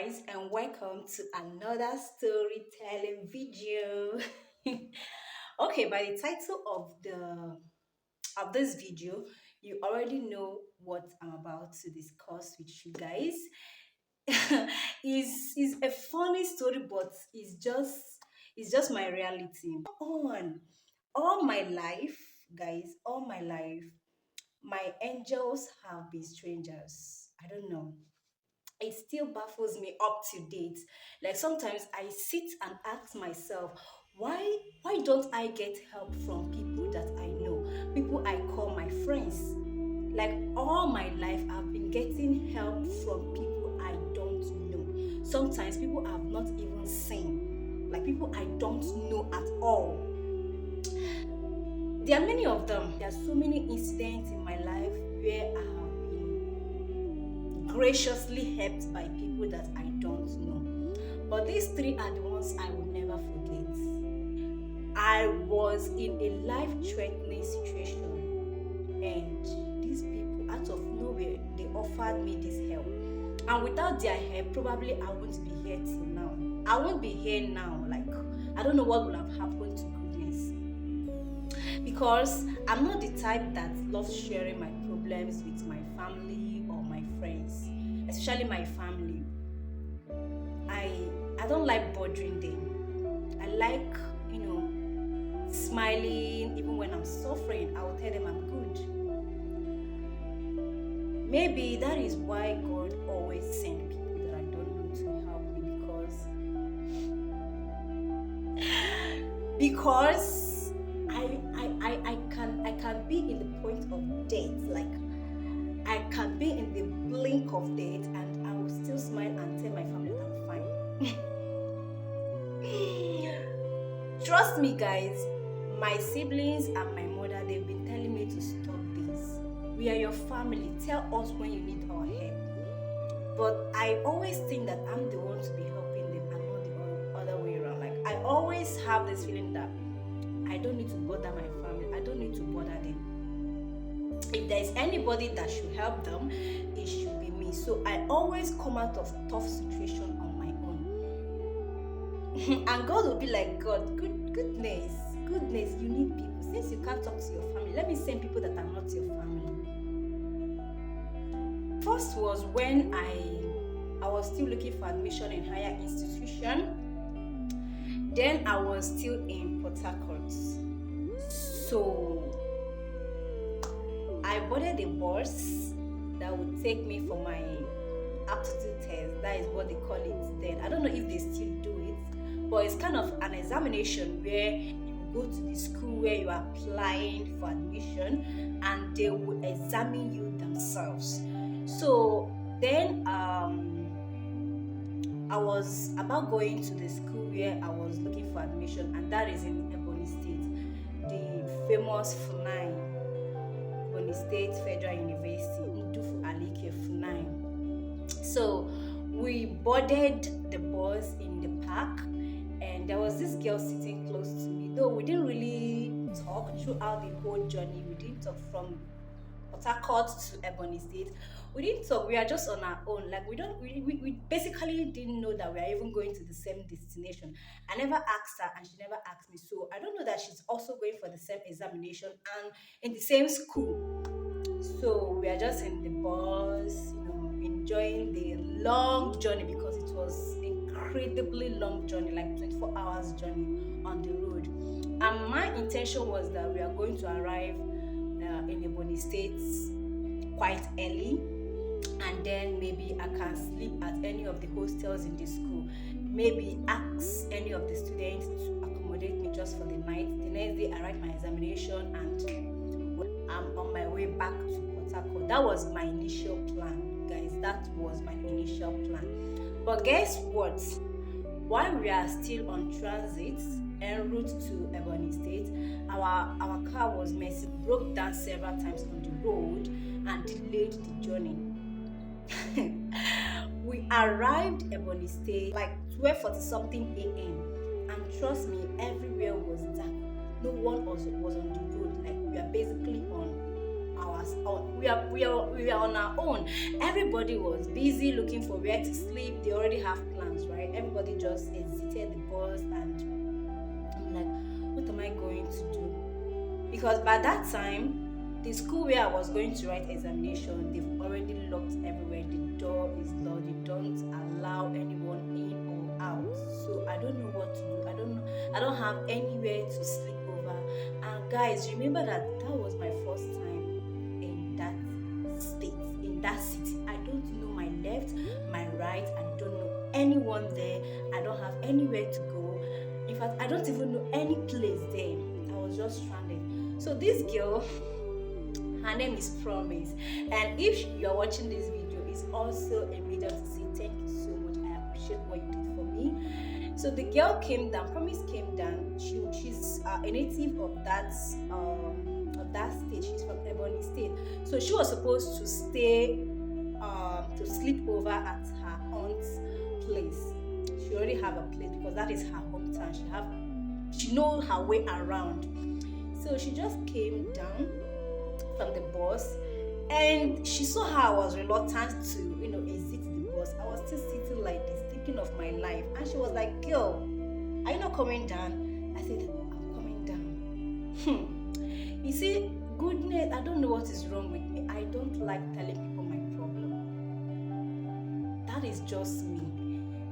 guys, and welcome to another storytelling video. Okay, by the title of this video, you already know what I'm about to discuss with you guys. Is a funny story, but it's just my reality. On all my life, guys, all my life, my angels have been strangers. I don't know, it still baffles me up to date. Like sometimes I sit and ask myself, why don't I get help from people that I know, people I call my friends? Like all my life, I've been getting help from people I don't know. Sometimes people I've not even seen, like people I don't know at all. There are many of them. There are so many incidents in my life where I have been graciously helped by people that I don't know. But these three are the ones I will never forget. I was in a life-threatening situation, and these people, out of nowhere, they offered me this help. And without their help, probably I won't be here till now. I won't be here now. Like, I don't know what would have happened to goodness. Because I'm not the type that loves sharing my problems with my family or my friends, especially my family. I I don't like bothering them. I like, smiling even when I'm suffering. I will tell them I'm good. Maybe that is why God always send people that I don't know to help me, because I can be in the point of death. Like I can be in the blink of death and I will still smile and tell my family that I'm fine. Trust me, guys, my siblings and my mother, they've been telling me to stop this. We are your family. Tell us when you need our help. But I always think that I'm the one to be helping them and not the other way around. Like I always have this feeling that I don't need to bother my family. I don't need to bother them. If there's anybody that should help them, it should be me. So I always come out of tough situation on my own. And God will be like, God, goodness, you need people. Since you can't talk to your family, let me send people that are not your family. First was when I was still looking for admission in higher institution. Then I was still in Port Harcourt. So I boarded a bus that would take me for my aptitude test. That is what they call it then. I don't know if they still do it, but it's kind of an examination where you go to the school where you are applying for admission and they will examine you themselves. So then I was about going to the school where I was looking for admission, and that is in Ebony State, the famous FUNAI, Ebony State Federal University, Ndufu Alike FUNAI. So we boarded the bus in the park, and there was this girl sitting close to me. Though we didn't really talk throughout the whole journey, we didn't talk from Port Harcourt to Ebony State. We didn't talk. We are just on our own. Like we basically didn't know that we are even going to the same destination. I never asked her, and she never asked me. So I don't know that she's also going for the same examination and in the same school. So we are just in the bus, enjoying the long journey, because it was incredibly long journey, like 24 hours journey on the road. And my intention was that we are going to arrive in Ebony State quite early, and then maybe I can sleep at any of the hostels in the school. Maybe ask any of the students to accommodate me just for the night. The next day I write my examination and I'm on my way back to Port Harcourt. That was my initial plan, guys. That was my initial plan. But guess what? While we are still on transit en route to Ebony State, our car was messy, broke down several times on the road and delayed the journey. We arrived Ebony State like 12:40 something a.m. and trust me, everywhere was dark. No one was on the road. Like we are basically on we are on our own. Everybody was busy looking for where to sleep. They already have plans, right? Everybody just exited the bus, and I'm like, what am I going to do? Because by that time, the school where I was going to write examination, they've already locked everywhere. The door is locked. They don't allow anyone in or out. So I don't know what to do. I don't know. I don't have anywhere to sleep over. And guys, remember that that was my first time in that state, in that city. I don't know my left, my right. I don't know anyone there. I don't have anywhere to go. In fact, I don't even know any place there. I was just stranded. So this girl, her name is Promise, and if you're watching this video, it's also a video to say thank you so much. I appreciate what you did for me. So the girl came down. Promise came down. She's a native of that state. She's from Ebony State. So she was supposed to stay to sleep over at her aunt's place. She already have a place because that is her hometown. She knows her way around. So she just came down from the bus, and she saw how I was reluctant to exit the bus. I was still sitting like this thinking of my life, and she was like, girl, are you not coming down? I said, I'm coming down. You see, goodness, I don't know what is wrong with me. I don't like telling people my problem. That is just me.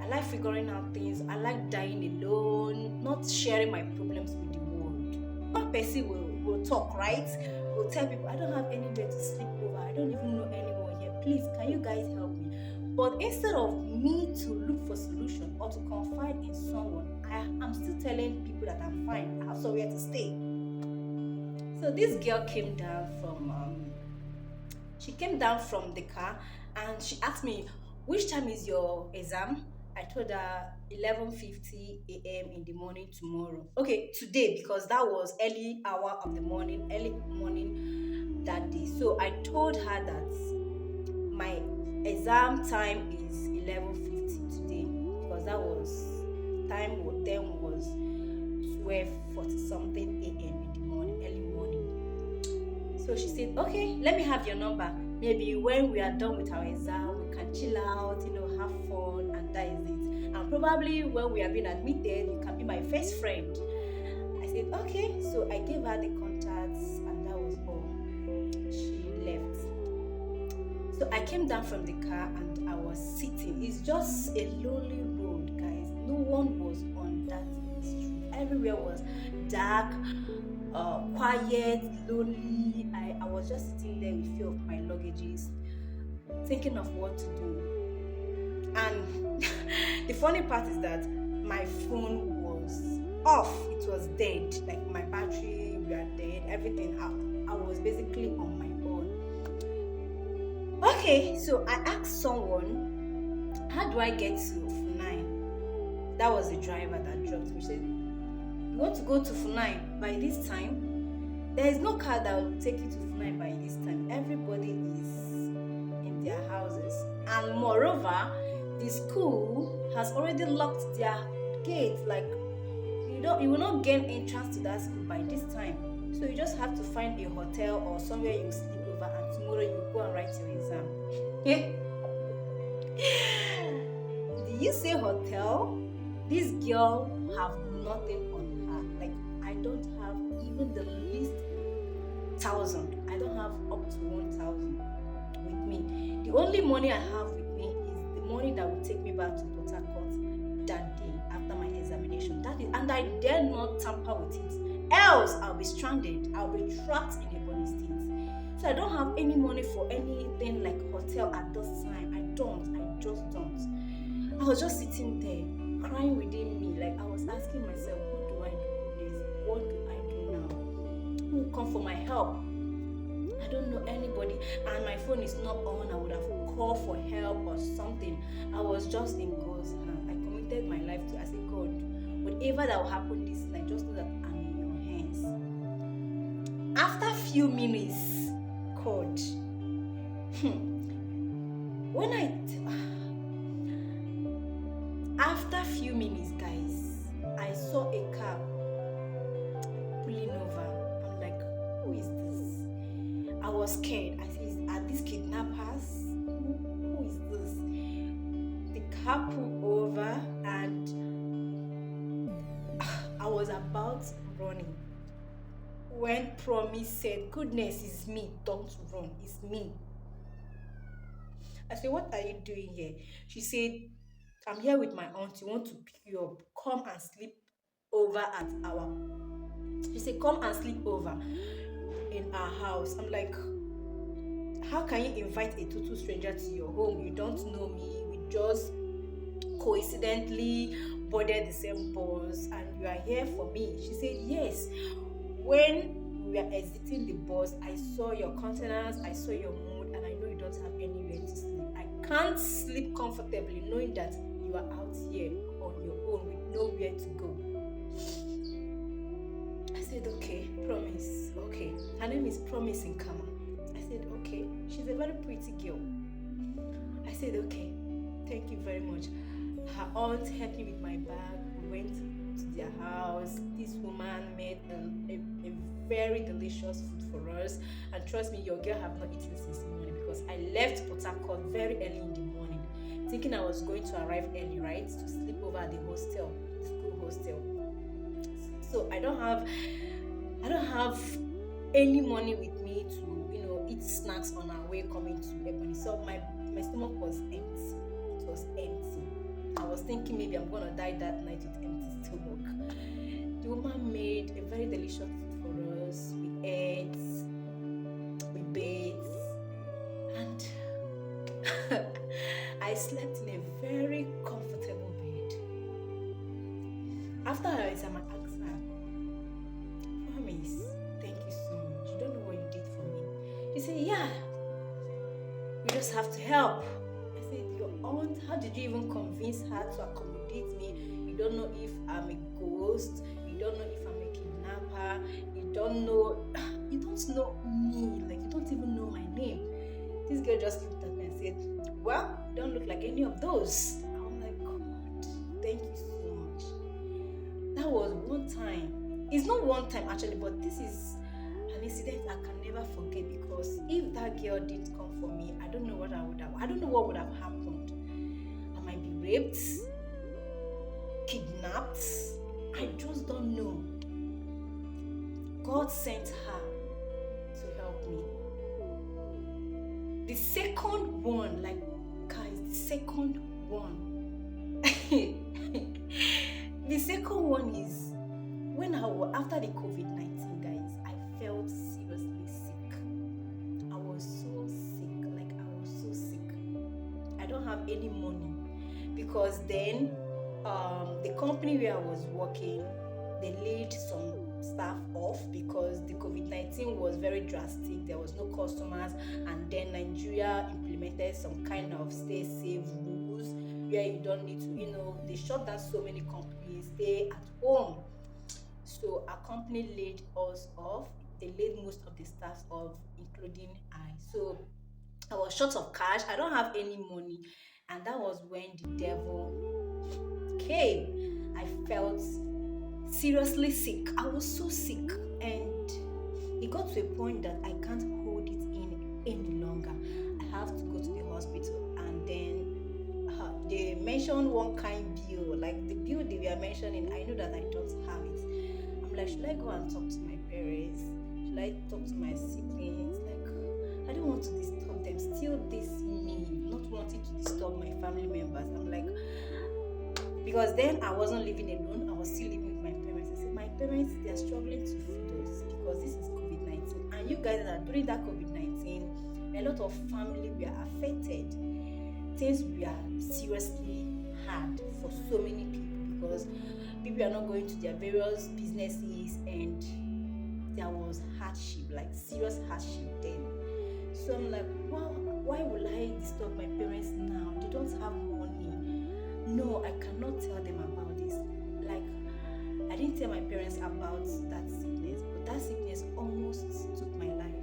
I like figuring out things. I like dying alone, not sharing my problems with the world. One person will talk, right? Will tell people, I don't have anywhere to sleep over. I don't even know anyone here. Please, can you guys help me? But instead of me to look for solution or to confide in someone, I'm still telling people that I'm fine. I have somewhere to stay. So this girl came down from the car, and she asked me, which time is your exam? I told her 11:50 a.m. in the morning tomorrow. Okay, today, because that was early hour of the morning, early morning that day. So I told her that my exam time is 11:50 today, because that was time then was 12:40 something a.m. in the morning, early morning. So she said, okay, let me have your number. Maybe when we are done with our exam, we can chill out, have fun, and that is it. And probably when we have been admitted, you can be my first friend. I said, okay. So I gave her the contacts, and that was all. She left. So I came down from the car, and I was sitting. It's just a lonely road, guys. No one was on that street. Everywhere was dark, quiet, lonely. I was just sitting there with few of my luggages, thinking of what to do. And the funny part is that my phone was off. It was dead. Like my battery were dead. Everything. I was basically on my own. Okay, so I asked someone, how do I get to Funai? That was the driver that dropped me. She said, you want to go to Funai by this time? There is no car that will take you to Funai by this time. Everybody is in their houses. And moreover, the school has already locked their gates. Like, you will not gain entrance to that school by this time. So you just have to find a hotel or somewhere you sleep over, and tomorrow you go and write your exam. Did you say hotel? This girl have nothing on her. Like, I don't have even the least 1,000. I don't have up to 1,000 with me. The only money I have with me is the money that will take me back to Port Harcourt that day after my examination. That is, and I dare not tamper with it. Else, I'll be stranded. I'll be trapped in Ebony State. So I don't have any money for anything like hotel at this time. I just don't. I was just sitting there, crying within me. Like, I was asking myself, what do I do with this? What do I do now? Who will come for my help? I don't know anybody, and my phone is not on. I would have called for help or something. I was just in God's hand. I committed my life to. I said, God, whatever that will happen this night, just know that I'm in your hands. After a few minutes, God, after a few minutes, guys, I saw a car pulling over. I'm like, who is this? I was scared. I said, these kidnappers, who is this? The car pulled over, and I was about running when Promise said, "Goodness, it's me, don't run, it's me." I said, "What are you doing here?" She said, "I'm here with my aunt. You want to pick you up? Come and sleep over at our." She said, "Come and sleep over in our house." I'm like, how can you invite a total stranger to your home? You don't know me. We just coincidentally boarded the same bus, and you are here for me. She said, "Yes. When we were exiting the bus, I saw your countenance, I saw your mood, and I know you don't have anywhere to sleep. I can't sleep comfortably knowing that you are out here on your own with nowhere to go." I said, "Okay, Promise. Okay." Her name is Promise in Kama. I said, "Okay." She's a very pretty girl. I said, "Okay, thank you very much." Her aunt helped me with my bag. We went to their house. This woman made a very delicious food for us. And trust me, your girl have not eaten since the morning, because I left Port Harcourt very early in the morning, thinking I was going to arrive early, right, to sleep over at the hostel, the school hostel. So I don't have any money with me to, eat snacks on our way coming to Ebony. So my stomach was empty. It was empty. I was thinking maybe I'm gonna die that night with empty stomach. The woman made a very delicious food for us. We ate, we bathed, and I slept in a very comfortable bed. After her exam, I asked her, "Promise, thank you so much. You don't know what you did for me." She said, "Yeah, we just have to help." I said, "Your aunt, how did you even convince her to accommodate me? You don't know if I'm a ghost. You don't know if I'm a kidnapper. You don't know me. Like, you don't even know my name." This girl just looked at me and said, "Well, you don't look like any of those." I'm like, "God, thank you so much." That was one time. It's not one time actually, but this is an incident I can never forget, because if that girl didn't come for me, I don't know what would have happened. I might be raped, kidnapped. I just don't know. God sent her to help me. The second one, like, guys, the second one. The second one is when after the COVID-19, guys, I felt seriously sick. I was so sick. Like, I was so sick. I don't have any money, because then the company where I was working, they laid some staff off because the COVID-19 was very drastic. There was no customers, and then Nigeria implemented some kind of stay safe rules where you don't need to, they shut down so many companies, stay at home. So our company laid us off. They laid most of the staff off, including I. So I was short of cash. I don't have any money. And that was when the devil came. I felt seriously sick. I was so sick. And it got to a point that I can't hold it in any longer. I have to go to the hospital. And then they mentioned one kind bill. Like, the bill they were mentioning, I know that I don't have it. I'm like, should I go and talk to my parents? Should I talk to my siblings? Like, I don't want to disturb them. Still this me, not wanting to disturb my family members. I'm like, because then I wasn't living alone. I was still living with my parents. I said, my parents, they are struggling to feed us because this is COVID-19. And you guys are during that COVID-19, a lot of family were affected. Things were seriously hard for so many people, because people are not going to their various businesses, and there was hardship, like serious hardship then. So I'm like, wow, why will I disturb my parents now? They don't have money. No, I cannot tell them about this. Like, I didn't tell my parents about that sickness, but that sickness almost took my life.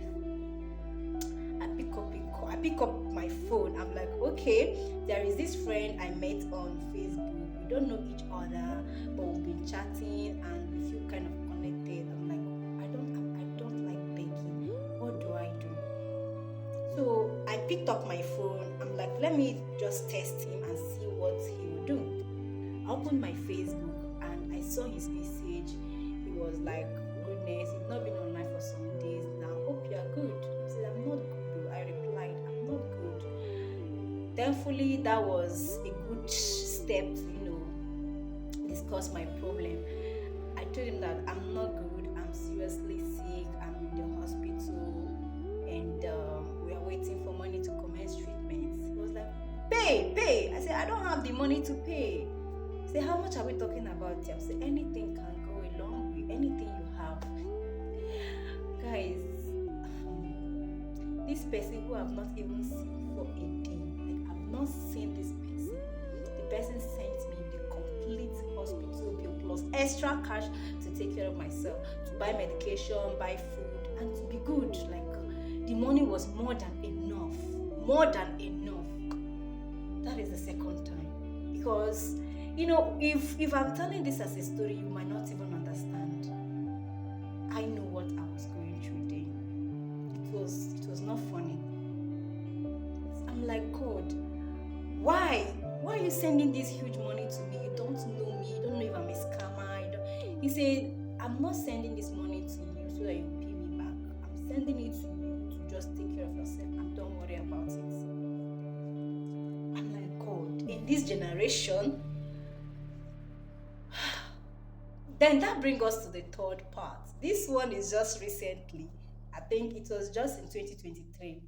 I pick up my phone. I'm like, okay, there is this friend I met on Facebook. We don't know each other, but we've been chatting and we feel kind of connected. I'm like, I don't like begging. What do I do? So I picked up my phone. I'm like, let me just test him and see what he will do. I opened my Facebook and I saw his message. He was like, goodness, you've not been online for some days now. Hope you are good. I said, I'm not good though. I replied, I'm not good. Thankfully, that was a good step to, discuss my problem. I told him that I'm not good, I'm seriously sick, I'm in the hospital, and we are waiting for money to commence treatment. He was like, pay. I said, I don't have the money to pay. He said, how much are we talking about here? I said, anything can go a long way, anything you have. Guys, this person who I've not even seen for a day, like I've not seen this person. The person sent me the complete hospital bill plus extra cash to take care of myself, to buy medication, buy food, and to be good. Like the money was more than enough. More than enough. That is the second time. Because if I'm telling this as a story, you might not even understand. I know what I was going through then. It was not funny. I'm like, God, why? Why are you sending this huge money to me? You don't know me. You don't know if I'm a scammer. He said, I'm not sending this money to you so that you pay me back. I'm sending it to you to just take care of yourself and don't worry about it. I'm like, God, in this generation. Then that brings us to the third part. This one is just recently. I think it was just in 2023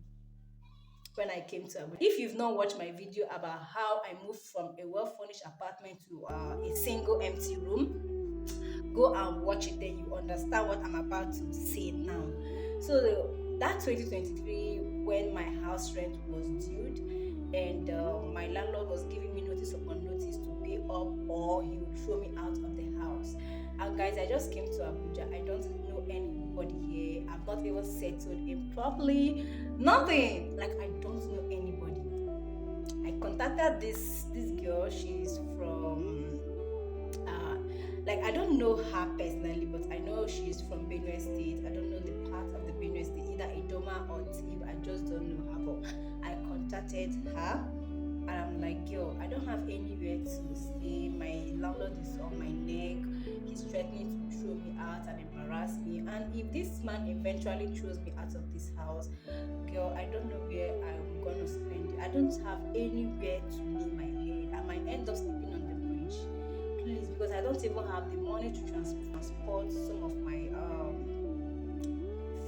when I came to Abuja. If you've not watched my video about how I moved from a well-furnished apartment to a single empty room, go and watch it, then you understand what I'm about to say now. So that 2023, when my house rent was due and my landlord was giving me notice upon notice to pay up or he would throw me out of the house. And guys, I just came to Abuja. I don't know anybody here. I've not even settled in properly. Nothing. Like, I don't know anybody. I contacted this girl. She's from I don't know her personally, but I know she's from Benue State. I don't know the part of the Benue State, either Idoma or Tib. I just don't know her. But I contacted her and I'm like, yo, I don't have anywhere to stay. My landlord is on my neck. He's threatening to throw me out and embarrass me. And if this man eventually throws me out of this house, girl, I don't know where I'm gonna spend it. I don't have anywhere to lay my head. I might end up sleeping on the bridge. Please, because I don't even have the money to transport some of my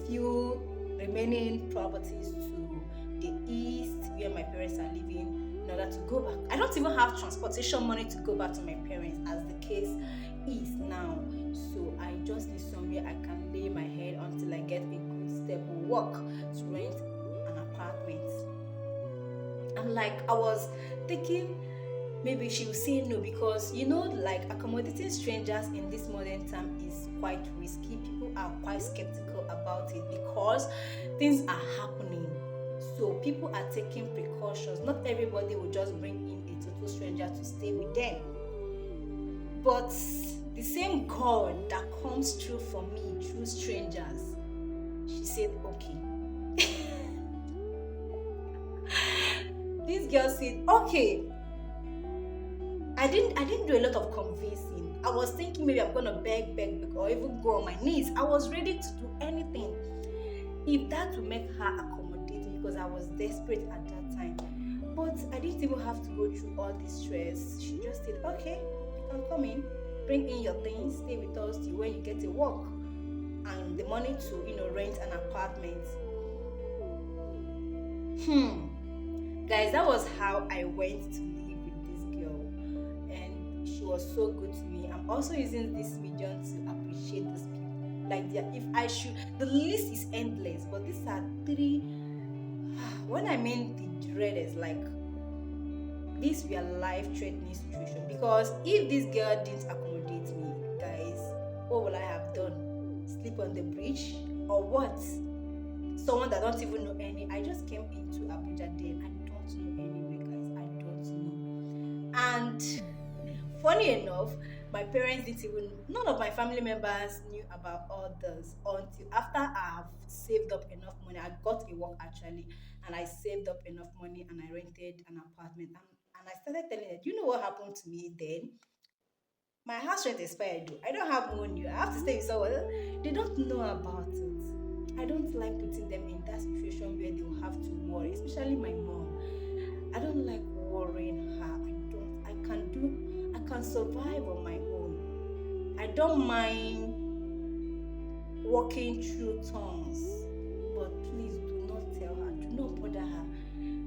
few remaining properties to the east where my parents are living in order to go back. I don't even have transportation money to go back to my parents as the case is now. So I just need somewhere I can lay my head until I get a good stable work to rent an apartment. And I was thinking maybe she will say no, because accommodating strangers in this modern time is quite risky. People are quite skeptical about it because things are happening. So people are taking precautions. Not everybody will just bring in a total stranger to stay with them. But the same God that comes through for me through strangers, she said, okay. This girl said, okay. I didn't do a lot of convincing. I was thinking maybe I'm gonna beg, or even go on my knees. I was ready to do anything if that would make her accommodate me, because I was desperate at that time. But I didn't even have to go through all this stress. She just said, okay, you can come in, bring in your things, stay with us till when you get a work and the money to rent an apartment. Guys, that was how I went to live with this girl, and she was so good to me. I'm also using this medium to appreciate these people. The list is endless, but these are three. When I mean the dreadest, this were life-threatening situation, because if this girl didn't accommodate me, guys, what would I have done? Sleep on the bridge or what? Someone that don't even know any. I just came into Abuja then. I don't know anywhere, guys. I don't know. And funny enough, My parents didn't even, none of my family members knew about all this until after I've saved up enough money. I got a work actually, and I saved up enough money and I rented an apartment. And I started telling them, do you know what happened to me then? My house rent expired. Though. I don't have money. I have to stay with someone. They don't know about it. I don't like putting them in that situation where they will have to worry, especially my mom. I don't like worrying her. I can survive on my own. I don't mind walking through tongues. But please do not tell her. Do not bother her.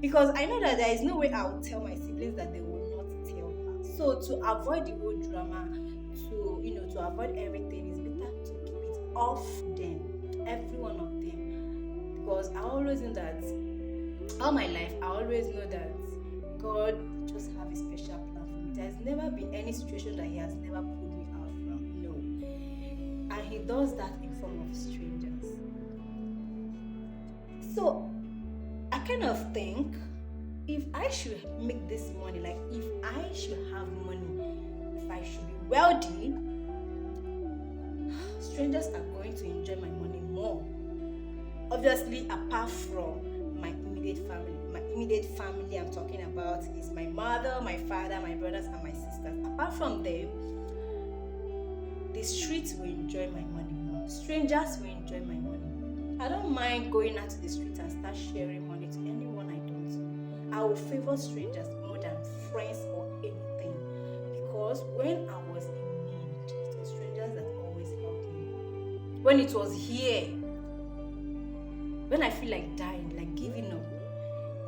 Because I know that there is no way I will tell my siblings that they will not tell her. So to avoid the whole drama, to avoid everything, it's better to keep it off them. Every one of them. Because I always know that all my life, I always know that God just have a special plan for me. There's never been any situation that He has never pulled me out from. No. And He does that in form of strangers. So I kind of think if I should make this money, like if I should have money, if I should be wealthy, strangers are going to enjoy my money more. Obviously, apart from my immediate family. My immediate family I'm talking about is my mother, my father, my brothers, and my sisters. Apart from them, the streets will enjoy my money more. Strangers will enjoy my money. I don't mind going out to the street and start sharing money to anyone I don't know. I will favor strangers more than friends or anything. Because when I was in need, it was strangers that always helped me. When it was here, when I feel like dying, like giving up,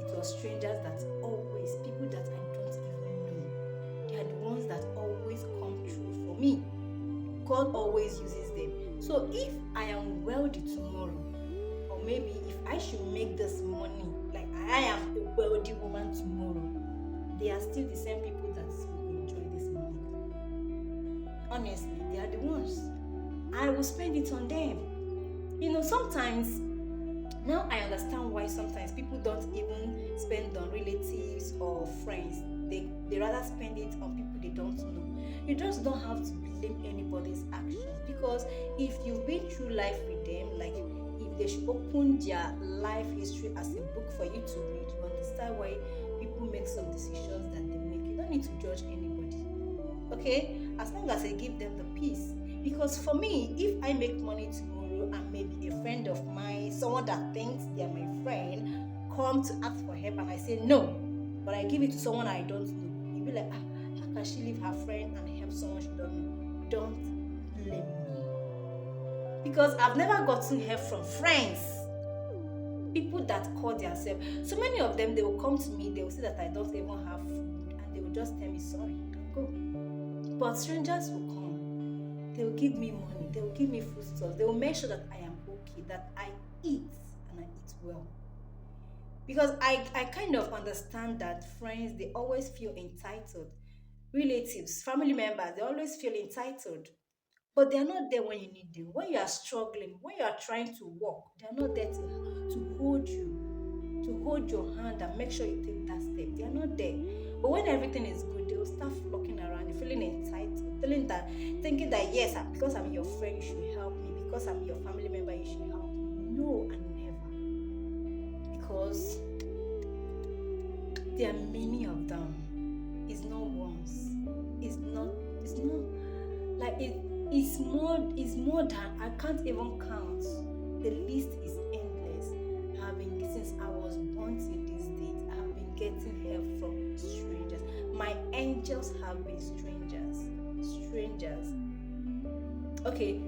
it was strangers that always, people that I don't even know, they are the ones that always come through for me. God always uses them. So if I am wealthy tomorrow, or maybe if I should make this money, like I am a wealthy woman tomorrow, they are still the same people that will enjoy this money. Honestly, they are the ones. I will spend it on them. Sometimes now I understand why sometimes people don't even spend on relatives or friends. They rather spend it on people they don't know. You just don't have to blame anybody's actions, because if you've been through life with them, like if they should open their life history as a book for you to read, you understand why people make some decisions that they make. You don't need to judge anybody. Okay? As long as I give them the peace. Because for me, if I make money tomorrow and maybe a friend of mine, someone that thinks they're my friend, come to ask for help and I say no, but I give it to someone I don't know, you'll be like, how can she leave her friend and help someone she don't know? Don't blame me. Because I've never gotten help from friends. People that call themselves, so many of them, they will come to me, they will say that I don't even have food, and they will just tell me sorry and go. But strangers will come, they will give me money, they will give me foodstuffs, they will make sure that I am okay, that I eat and I eat well. Because I kind of understand that friends, they always feel entitled. Relatives, family members, they always feel entitled. But they are not there when you need them. When you are struggling, when you are trying to walk, they are not there to hold you, to hold your hand and make sure you take that step. They are not there. But when everything is good, they will start flocking around, you feeling entitled, thinking that yes, because I'm your friend, you should help me. Because I'm your family member, you should help me. No, and never. Because there are many of them. It's not once. It's not like it's more than I can't even count. The list is endless. I've been since I was born till this date. I've been getting help from strangers. My angels have been strangers. Strangers. Okay,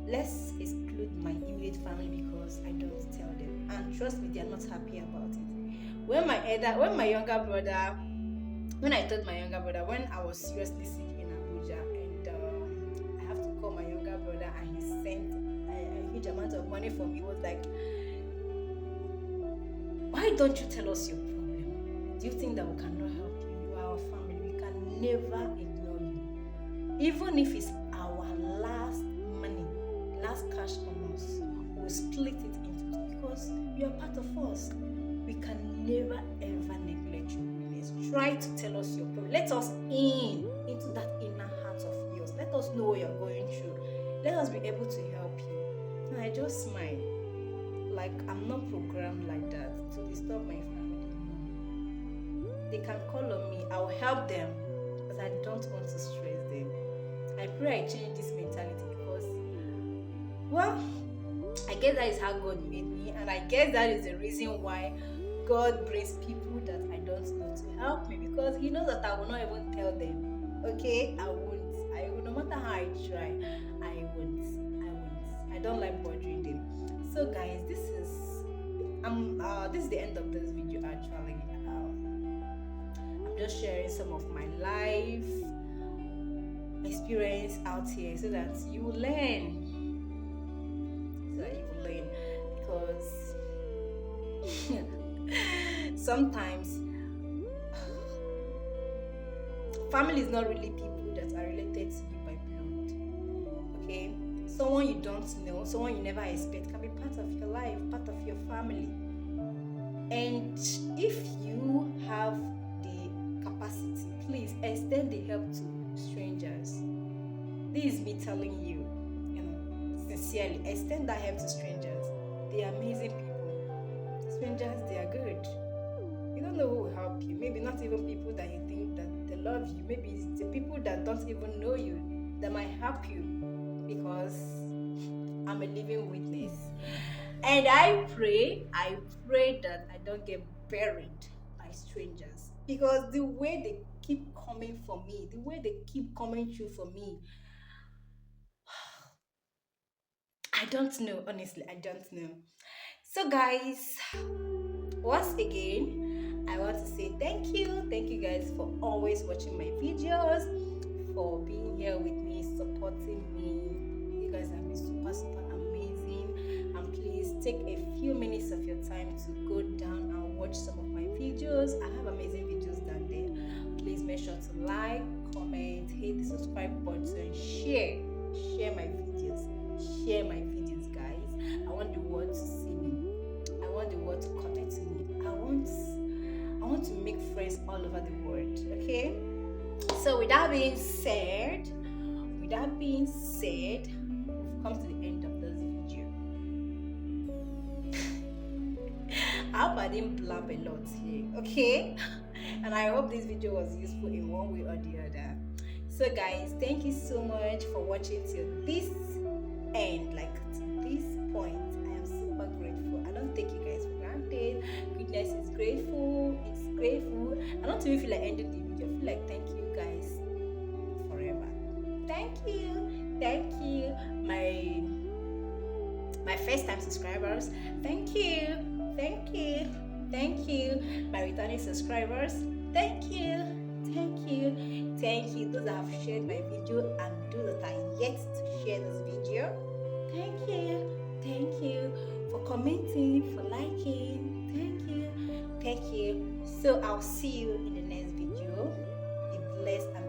let's exclude my immediate family because I don't tell them. And trust me, they are not happy about it. When my younger brother, when I told my younger brother, when I was seriously sick in Abuja, and I have to call my younger brother, and he sent a huge amount of money for me, he was like, why don't you tell us your problem? Do you think that we cannot help you? You are our family. We can never ignore you. Even if it's our last money, last cash on us, we'll split it into two because you are part of us. We can never ever neglect your goodness. Try to tell us your problem. Let us into that inner heart of yours. Let us know what you're going through. Let us be able to help you. And I just smile. Like, I'm not programmed like that to disturb my family. They can call on me. I'll help them, but I don't want to stress them. I pray I change this mentality because, well, I guess that is how God made me, and I guess that is the reason why God brings people that I don't know to help me, because He knows that I will not even tell them. Okay, I won't. I will, no matter how I try, I won't. I won't. I don't like bothering them. So, guys, this is the end of this video. Actually, I'm just sharing some of my life experience out here so that you will learn. Because sometimes family is not really people that are related to you by blood. Okay, someone you don't know, someone you never expect can be part of your life, part of your family. And if you have the capacity, please extend the help to strangers. This is me telling you, sincerely, extend that help to strangers. They are amazing people. Strangers, they are good. You don't know who will help you. Maybe not even people that you think that they love you. Maybe it's the people that don't even know you that might help you, because I'm a living witness. And I pray that I don't get buried by strangers, because the way they keep coming for me, the way they keep coming through for me, I don't know. Honestly, I don't know. So, guys, once again, I want to say thank you. Thank you guys for always watching my videos, for being here with me, supporting me. You guys have been super amazing. And please take a few minutes of your time to go down and watch some of my videos. I have amazing videos down there. Please make sure to like, comment, hit the subscribe button, share my videos. Share my videos, guys. I want the world to see me. I want the world to connect to me. I want to make friends all over the world. Okay? So with that being said, we've come to the end of this video. I hope I didn't blab a lot here, okay? And I hope this video was useful in one way or the other. So guys, thank you so much for watching till this end, like to this point. I am super grateful. I don't take you guys for granted. Goodness is grateful. It's grateful. I don't even feel like ending the video. I feel like thank you guys forever. Thank you, my first time subscribers. Thank you, my returning subscribers. Thank you. Those that have shared my video and those that are yet to share this video. Thank you for commenting, for liking. Thank you. So I'll see you in the next video. Be blessed.